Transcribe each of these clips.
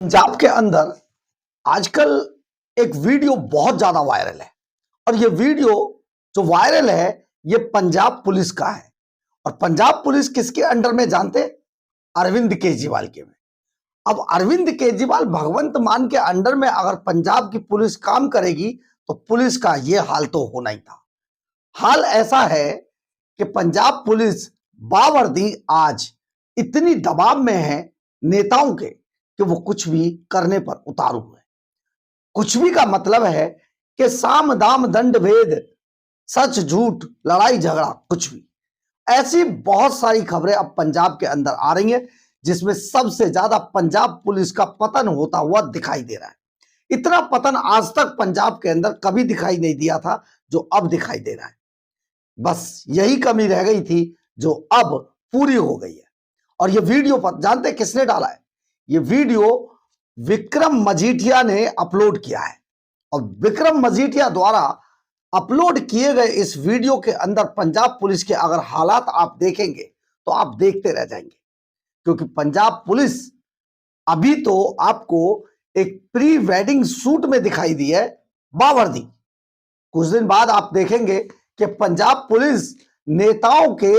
पंजाब के अंदर आजकल एक वीडियो बहुत ज्यादा वायरल है और ये वीडियो जो वायरल है ये पंजाब पुलिस का है। और पंजाब पुलिस किसके अंडर में जानते? अरविंद केजरीवाल के में। अब अरविंद केजरीवाल भगवंत मान के अंडर में अगर पंजाब की पुलिस काम करेगी तो पुलिस का ये हाल तो होना ही था। हाल ऐसा है कि पंजाब पुलिस बावर्दी आज इतनी दबाव में है नेताओं के कि वो कुछ भी करने पर उतारू हुए। कुछ भी का मतलब है कि साम दाम दंड भेद, सच झूठ, लड़ाई झगड़ा, कुछ भी। ऐसी बहुत सारी खबरें अब पंजाब के अंदर आ रही हैं जिसमें सबसे ज्यादा पंजाब पुलिस का पतन होता हुआ दिखाई दे रहा है। इतना पतन आज तक पंजाब के अंदर कभी दिखाई नहीं दिया था जो अब दिखाई दे रहा है। बस यही कमी रह गई थी जो अब पूरी हो गई है। और ये वीडियो पर जानते किसने डाला है? ये वीडियो विक्रम मजीठिया ने अपलोड किया है। और विक्रम मजीठिया द्वारा अपलोड किए गए इस वीडियो के अंदर पंजाब पुलिस के अगर हालात आप देखेंगे तो आप देखते रह जाएंगे, क्योंकि पंजाब पुलिस अभी तो आपको एक प्री वेडिंग शूट में दिखाई दी है बावर्दी। कुछ दिन बाद आप देखेंगे कि पंजाब पुलिस नेताओं के,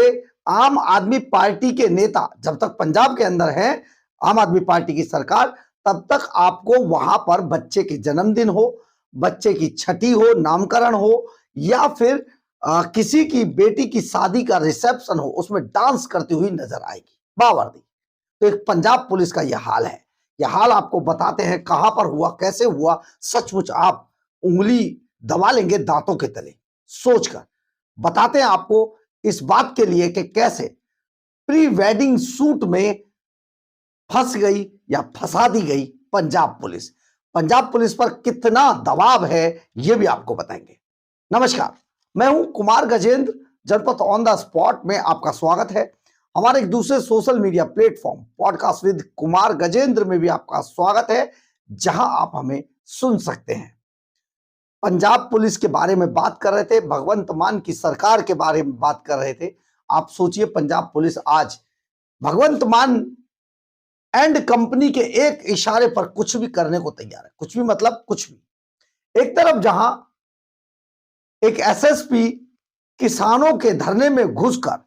आम आदमी पार्टी के नेता जब तक पंजाब के अंदर हैं, आम आदमी पार्टी की सरकार, तब तक आपको वहां पर बच्चे के जन्मदिन हो, बच्चे की छठी हो, नामकरण हो, या फिर किसी की बेटी की शादी का रिसेप्शन हो, उसमें डांस करती हुई नजर आएगी बावर्दी। तो एक पंजाब पुलिस का यह हाल है। यह हाल आपको बताते हैं कहां पर हुआ, कैसे हुआ। सचमुच आप उंगली दबा लेंगे दांतों के तले सोचकर। बताते हैं आपको इस बात के लिए कि कैसे प्री वेडिंग शूट में फंस गई या फंसा दी गई पंजाब पुलिस। पंजाब पुलिस पर कितना दबाव है यह भी आपको बताएंगे। नमस्कार, मैं हूं कुमार गजेंद्र। जनपद ऑन द स्पॉट में आपका स्वागत है। हमारे एक दूसरे social media platform podcast with Kumar Gajendra में भी आपका स्वागत है, जहां आप हमें सुन सकते हैं। पंजाब पुलिस के बारे में बात कर रहे थे, भगवंत मान की सरकार के बारे में बात कर रहे थे। आप सोचिए पंजाब पुलिस आज भगवंत मान एंड कंपनी के एक इशारे पर कुछ भी करने को तैयार है। कुछ भी मतलब कुछ भी। एक तरफ जहां एक एसएसपी किसानों के धरने में घुसकर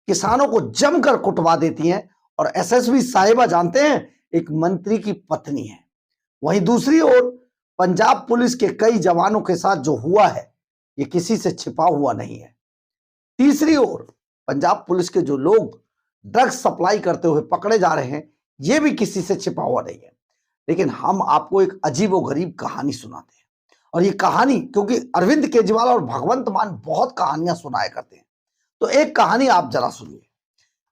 किसानों को जमकर कुटवा देती हैं, और एसएसपी साहिबा जानते हैं एक मंत्री की पत्नी है। वहीं दूसरी ओर पंजाब पुलिस के कई जवानों के साथ जो हुआ है ये किसी से छिपा हुआ नहीं है। तीसरी ओर पंजाब पुलिस के जो लोग ड्रग्स सप्लाई करते हुए पकड़े जा रहे हैं ये भी किसी से छिपा हुआ नहीं है। लेकिन हम आपको एक अजीबोगरीब कहानी सुनाते हैं। और ये कहानी, क्योंकि अरविंद केजरीवाल और भगवंत मान बहुत कहानियां सुनाया करते हैं, तो एक कहानी आप जरा सुनिए।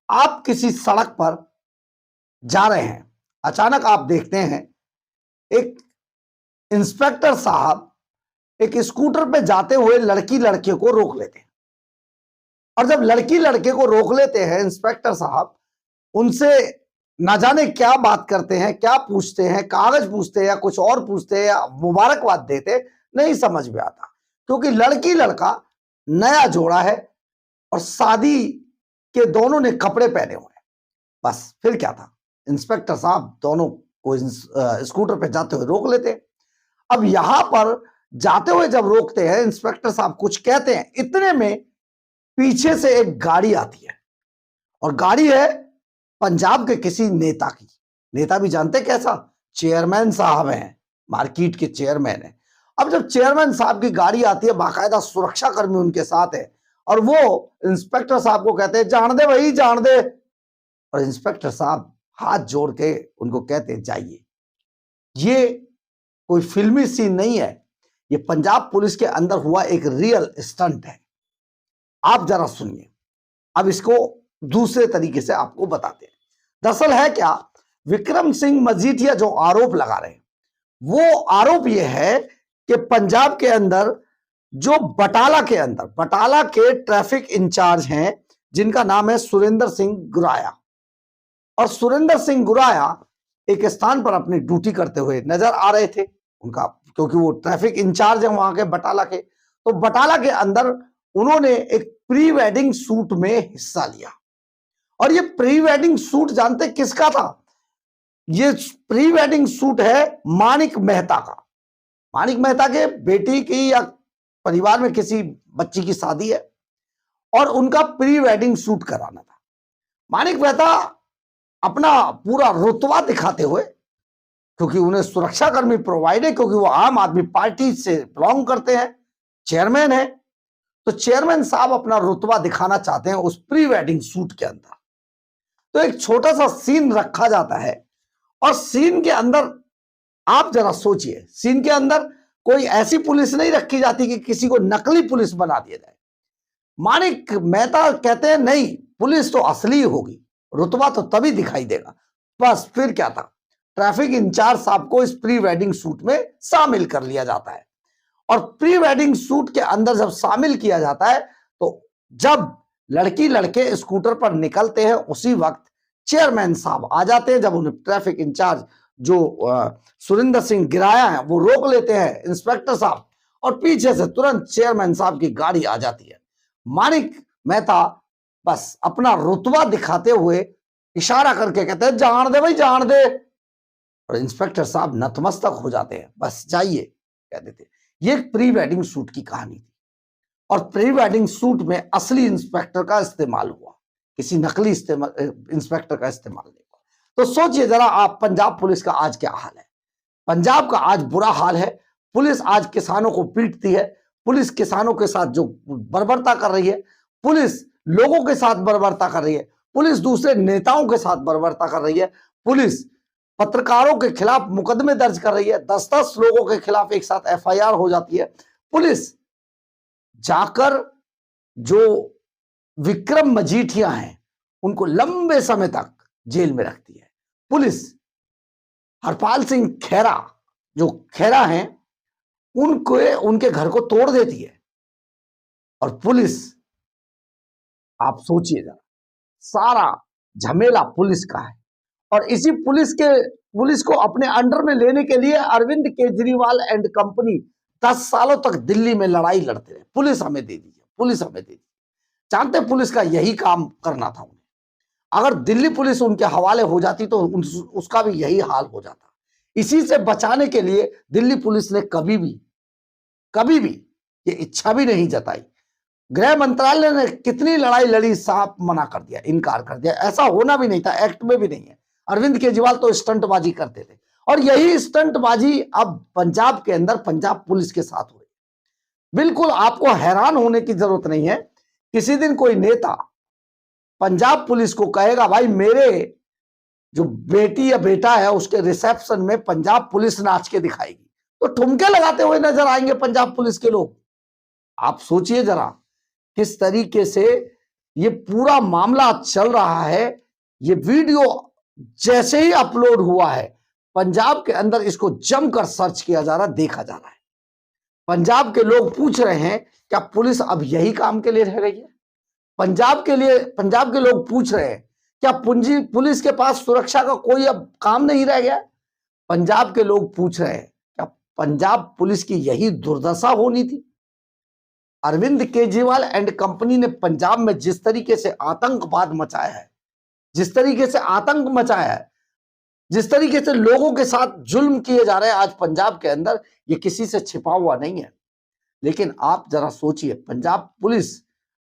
आप किसी सड़क पर जा रहे हैं, अचानक आप देखते हैं एक इंस्पेक्टर साहब एक स्कूटर पे जाते हुए लड़की लड़के को रोक लेते हैं। और जब लड़की लड़के को रोक लेते हैं इंस्पेक्टर साहब, उनसे ना जाने क्या बात करते हैं, क्या पूछते हैं, कागज पूछते हैं या कुछ और पूछते हैं या मुबारकबाद देते, नहीं समझ में आता। क्योंकि लड़की लड़का नया जोड़ा है और शादी के दोनों ने कपड़े पहने हुए हैं। बस फिर क्या था, इंस्पेक्टर साहब दोनों को स्कूटर पे जाते हुए रोक लेते हैं। अब यहां पर जाते हुए जब रोकते हैं, इंस्पेक्टर साहब कुछ कहते हैं, इतने में पीछे से एक गाड़ी आती है। और गाड़ी है पंजाब के किसी नेता की। नेता भी जानते कैसा? चेयरमैन साहब हैं, मार्केट के चेयरमैन हैं। अब जब चेयरमैन साहब की गाड़ी आती है, बाकायदा सुरक्षा कर्मी उनके साथ है, और वो इंस्पेक्टर साहब को कहते हैं जान दे भाई जान दे। और इंस्पेक्टर साहब हाथ जोड़ के उनको कहते हैं जाइए। ये कोई फिल्मी सीन नहीं है, ये पंजाब पुलिस के अंदर हुआ एक रियल स्टंट है। आप जरा सुनिए। अब इसको दूसरे तरीके से आपको बताते हैं। दरअसल है क्या, विक्रम सिंह मजीठिया जो आरोप लगा रहे हैं वो आरोप ये है कि पंजाब के अंदर जो बटाला के ट्रैफिक इंचार्ज हैं जिनका नाम है सुरेंद्र सिंह गुराया। और सुरेंद्र सिंह गुराया एक स्थान पर अपनी ड्यूटी करते हुए नजर आ रहे थे उनका, क्योंकि वो ट्रैफिक इंचार्ज है वहां के बटाला के। तो बटाला के अंदर उन्होंने एक प्री वेडिंग शूट में हिस्सा लिया। और ये प्री वेडिंग शूट जानते किसका था? ये प्री वेडिंग शूट है माणिक मेहता का। माणिक मेहता के बेटी की या परिवार में किसी बच्ची की शादी है और उनका प्री वेडिंग शूट कराना था। माणिक मेहता अपना पूरा रुतबा दिखाते हुए, क्योंकि उन्हें सुरक्षाकर्मी प्रोवाइड है, क्योंकि वो आम आदमी पार्टी से बिलोंग करते हैं, चेयरमैन है, तो चेयरमैन साहब अपना रुतबा दिखाना चाहते हैं उस प्री वेडिंग शूट के अंदर। तो एक छोटा सा सीन रखा जाता है और सीन के अंदर आप जरा सोचिए, सीन के अंदर कोई ऐसी पुलिस नहीं रखी जाती कि किसी को नकली पुलिस बना दिया जाए। माणिक मेहता कहते हैं नहीं, पुलिस तो असली होगी, रुतबा तो तभी दिखाई देगा। बस फिर क्या था, ट्रैफिक इंचार्ज साहब को इस प्री वेडिंग शूट में शामिल कर लिया जाता है और प्री वेडिंग शूट के अंदर जब शामिल किया जाता है तो जब लड़की लड़के स्कूटर पर निकलते हैं उसी वक्त चेयरमैन साहब आ जाते हैं। जब उन्हें ट्रैफिक इंचार्ज जो सुरिंदर सिंह गिराया है वो रोक लेते हैं इंस्पेक्टर साहब, और पीछे से तुरंत चेयरमैन साहब की गाड़ी आ जाती है। माणिक मेहता बस अपना रुतबा दिखाते हुए इशारा करके कहते हैं जान दे भाई जान दे, और इंस्पेक्टर साहब नतमस्तक हो जाते हैं, बस जाइए कह देते। ये एक प्री वेडिंग शूट की कहानी थी और प्री वेडिंग शूट में असली इंस्पेक्टर का इस्तेमाल हुआ, किसी नकली इंस्पेक्टर का इस्तेमाल नहीं हुआ। तो सोचिए जरा आप, पंजाब पुलिस का आज क्या हाल है। पंजाब का आज बुरा हाल है। पुलिस आज किसानों को पीटती है, पुलिस किसानों के साथ जो बर्बरता कर रही है, पुलिस लोगों के साथ बर्बरता कर रही है, पुलिस दूसरे नेताओं के साथ बर्बरता कर रही है, पुलिस पत्रकारों के खिलाफ मुकदमे दर्ज कर रही है, 10-10 लोगों के खिलाफ एक साथ एफआईआर हो जाती है। पुलिस जाकर जो विक्रम मजीठिया हैं उनको लंबे समय तक जेल में रखती है। पुलिस हरपाल सिंह खेरा, जो खेरा हैं, उनके घर को तोड़ देती है। और पुलिस, आप सोचिए जरा, सारा झमेला पुलिस का है और इसी पुलिस को अपने अंडर में लेने के लिए अरविंद केजरीवाल एंड कंपनी 10 सालों तक दिल्ली में लड़ाई लड़ते रहे, पुलिस हमें दे दीजिए, पुलिस हमें दे दीजिए। जानते पुलिस का यही काम करना था उन्हें। अगर दिल्ली पुलिस उनके हवाले हो जाती तो उसका भी यही हाल हो जाता। इसी से बचाने के लिए दिल्ली पुलिस ने कभी भी ये इच्छा भी नहीं जताई। गृह मंत्रालय ने कितनी लड़ाई लड़ी, साफ मना कर दिया, इनकार कर दिया, ऐसा होना भी नहीं था, एक्ट में भी नहीं है। अरविंद केजरीवाल तो स्टंटबाजी करते थे और यही स्टंटबाजी अब पंजाब के अंदर पंजाब पुलिस के साथ हो रही। बिल्कुल आपको हैरान होने की जरूरत नहीं है। किसी दिन कोई नेता पंजाब पुलिस को कहेगा भाई मेरे जो बेटी या बेटा है उसके रिसेप्शन में पंजाब पुलिस नाच के दिखाएगी, तो ठुमके लगाते हुए नजर आएंगे पंजाब पुलिस के लोग। आप सोचिए जरा किस तरीके से ये पूरा मामला चल रहा है। ये वीडियो जैसे ही अपलोड हुआ है पंजाब के अंदर इसको जमकर सर्च किया जा रहा, देखा जा रहा है। पंजाब के लोग पूछ रहे हैं क्या पुलिस अब यही काम के लिए रह गई है। पंजाब के लोग पूछ रहे हैं क्या पुलिस के पास सुरक्षा का कोई अब काम नहीं रह गया। पंजाब के लोग पूछ रहे हैं क्या पंजाब पुलिस की यही दुर्दशा होनी थी। अरविंद केजरीवाल एंड कंपनी ने पंजाब में जिस तरीके से आतंकवाद मचाया है, जिस तरीके से आतंक मचाया है, जिस तरीके से लोगों के साथ जुल्म किए जा रहे हैं आज पंजाब के अंदर, ये किसी से छिपा हुआ नहीं है। लेकिन आप जरा सोचिए, पंजाब पुलिस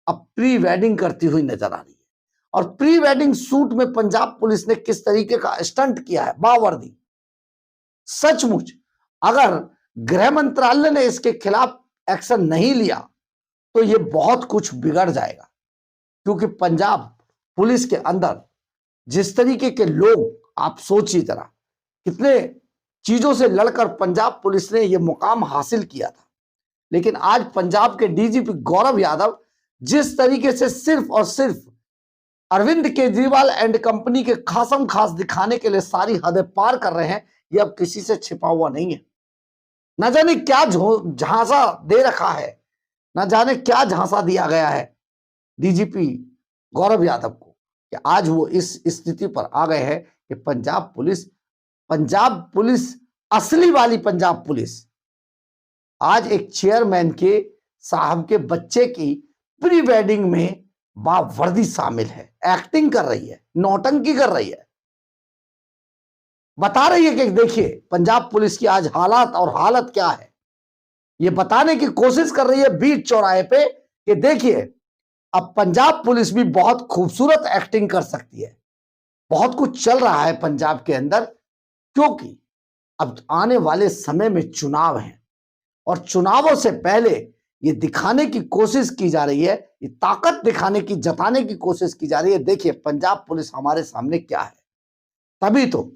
अब प्री वेडिंग करती हुई नजर आ रही है और प्री वेडिंग शूट में पंजाब पुलिस ने किस तरीके का स्टंट किया है, बावर्दी। सचमुच अगर गृह मंत्रालय ने इसके खिलाफ एक्शन नहीं लिया तो ये बहुत कुछ बिगड़ जाएगा, क्योंकि पंजाब पुलिस के अंदर जिस तरीके के लोग, आप सोचिए जरा, कितने चीजों से लड़कर पंजाब पुलिस ने यह मुकाम हासिल किया था। लेकिन आज पंजाब के डीजीपी गौरव यादव जिस तरीके से सिर्फ और सिर्फ अरविंद केजरीवाल एंड कंपनी के खासम खास दिखाने के लिए सारी हदें पार कर रहे हैं, यह अब किसी से छिपा हुआ नहीं है। न जाने क्या झांसा दे रखा है, न जाने क्या झांसा दिया गया है डीजीपी गौरव यादव को कि आज वो इस स्थिति पर आ गए हैं कि पंजाब पुलिस असली वाली पंजाब पुलिस आज एक चेयरमैन के साहब के बच्चे की प्री वेडिंग में बावर्दी शामिल है, एक्टिंग कर रही है, नौटंकी कर रही है। बता रही है कि देखिए पंजाब पुलिस की आज हालात और हालत क्या है। ये बताने की कोशिश कर रही है बीच चौराहे पे कि देखिए अब पंजाब पुलिस भी बहुत खूबसूरत एक्टिंग कर सकती है। बहुत कुछ चल रहा है पंजाब के अंदर, क्योंकि अब आने वाले समय में चुनाव है और चुनावों से पहले ये दिखाने की कोशिश की जा रही है, ये ताकत दिखाने की, जताने की कोशिश की जा रही है। देखिए पंजाब पुलिस हमारे सामने क्या है। तभी तो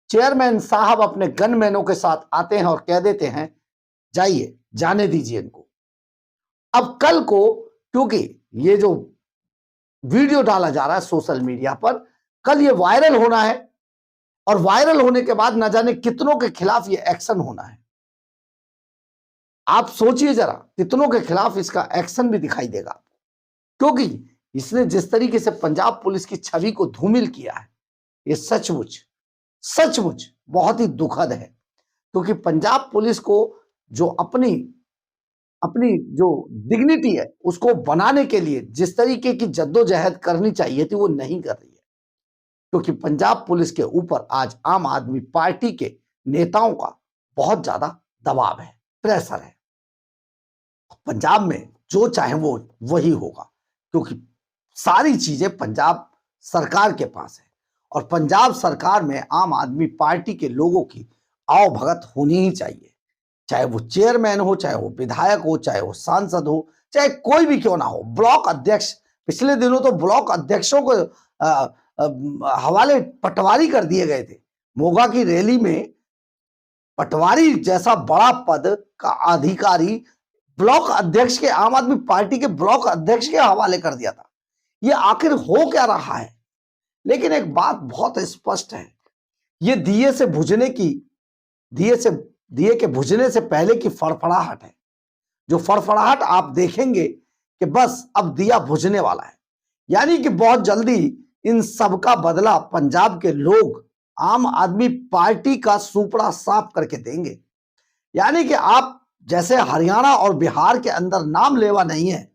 चेयरमैन साहब अपने गनमैनों के साथ आते हैं और कह देते हैं जाइए, जाने दीजिए इनको। अब कल को, क्योंकि ये जो वीडियो डाला जा रहा है सोशल मीडिया पर, कल ये वायरल होना है और वायरल होने के बाद न जाने कितनों के खिलाफ ये एक्शन होना है। आप सोचिए जरा, कितनों के खिलाफ इसका एक्शन भी दिखाई देगा, क्योंकि इसने जिस तरीके से पंजाब पुलिस की छवि को धूमिल किया है, ये सचमुच सचमुच बहुत ही दुखद है। क्योंकि पंजाब पुलिस को जो अपनी अपनी जो डिग्निटी है उसको बनाने के लिए जिस तरीके की जद्दोजहद करनी चाहिए थी वो नहीं कर रही है। क्योंकि पंजाब पुलिस के ऊपर आज आम आदमी पार्टी के नेताओं का बहुत ज्यादा दबाव है, प्रेशर है। पंजाब में जो चाहे वो वही होगा, क्योंकि सारी चीजें पंजाब सरकार के पास है और पंजाब सरकार में आम आदमी पार्टी के लोगों की आओ भगत होनी ही चाहिए। चाहे वो चेयरमैन हो, चाहे वो विधायक हो, चाहे वो सांसद हो, चाहे कोई भी क्यों ना हो, ब्लॉक अध्यक्ष। पिछले दिनों तो ब्लॉक अध्यक्षों को हवाले पटवारी कर दिए गए थे। मोगा की रैली में पटवारी जैसा बड़ा पद का अधिकारी ब्लॉक अध्यक्ष के, आम आदमी पार्टी के ब्लॉक अध्यक्ष के हवाले कर दिया था। ये आखिर हो क्या रहा है? लेकिन एक बात बहुत स्पष्ट है, ये दिए के बुझने से पहले की फड़फड़ाहट है। जो फड़फड़ाहट आप देखेंगे कि बस अब दिया बुझने वाला है, यानी कि बहुत जल्दी इन सब का बदला पंजाब के लोग आम आदमी पार्टी का सुपड़ा साफ करके देंगे। यानी कि आप जैसे हरियाणा और बिहार के अंदर नाम लेवा नहीं है,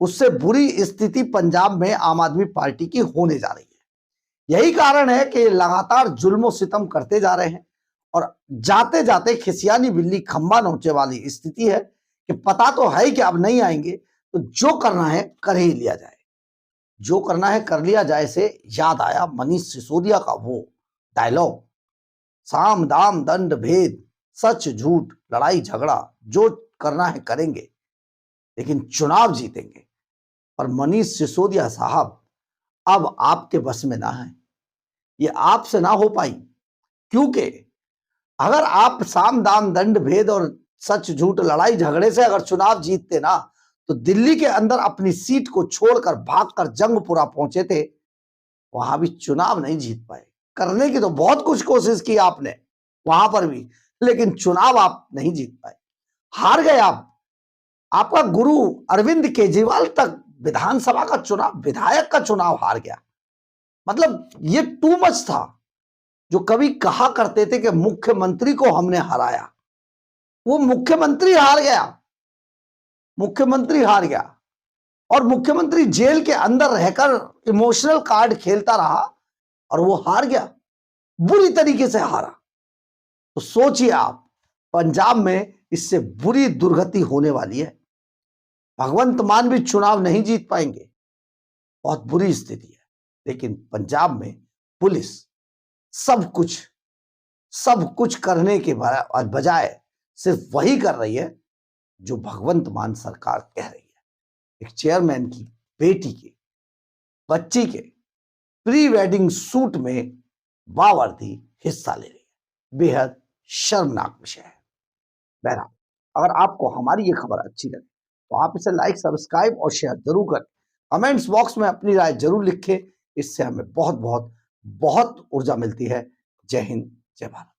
उससे बुरी स्थिति पंजाब में आम आदमी पार्टी की होने जा रही है। यही कारण है कि लगातार जुल्म सितम करते जा रहे हैं और जाते जाते खिसियानी बिल्ली खंबा नोचे वाली स्थिति है कि पता तो है कि अब नहीं आएंगे, तो जो करना है कर ही लिया जाए। जो करना है कर लिया जाए से याद आया मनीष सिसोदिया का वो डायलॉग, साम दाम दंड भेद, सच झूठ लड़ाई झगड़ा, जो करना है करेंगे लेकिन चुनाव जीतेंगे। पर मनीष सिसोदिया साहब अब आपके बस में ना है, ये आपसे ना हो पाई। क्योंकि अगर आप साम दाम दंड भेद और सच झूठ लड़ाई झगड़े से अगर चुनाव जीतते ना, तो दिल्ली के अंदर अपनी सीट को छोड़कर भागकर जंगपुरा पहुंचे थे, वहां भी चुनाव नहीं जीत पाए। करने की तो बहुत कुछ कोशिश की आपने वहां पर भी, लेकिन चुनाव आप नहीं जीत पाए, हार गए आप। आपका गुरु अरविंद केजरीवाल तक विधानसभा का चुनाव, विधायक का चुनाव हार गया। मतलब ये टू मच था। जो कभी कहा करते थे कि मुख्यमंत्री को हमने हराया, वो मुख्यमंत्री हार गया। मुख्यमंत्री हार गया और मुख्यमंत्री जेल के अंदर रहकर इमोशनल कार्ड खेलता रहा और वो हार गया, बुरी तरीके से हारा। तो सोचिए आप, पंजाब में इससे बुरी दुर्गति होने वाली है। भगवंत मान भी चुनाव नहीं जीत पाएंगे, बहुत बुरी स्थिति है। लेकिन पंजाब में पुलिस सब कुछ करने के बजाय सिर्फ वही कर रही है जो भगवंत मान सरकार कह रही है। एक चेयरमैन की बेटी के, बच्ची के प्री वेडिंग शूट में बावर्दी हिस्सा ले रही है। बेहद शर्मनाक विषय है। बहरहाल, अगर आपको हमारी ये खबर अच्छी लगे तो आप इसे लाइक, सब्सक्राइब और शेयर जरूर करें। कमेंट्स बॉक्स में अपनी राय जरूर लिखें, इससे हमें बहुत बहुत बहुत ऊर्जा मिलती है। जय हिंद, जय भारत।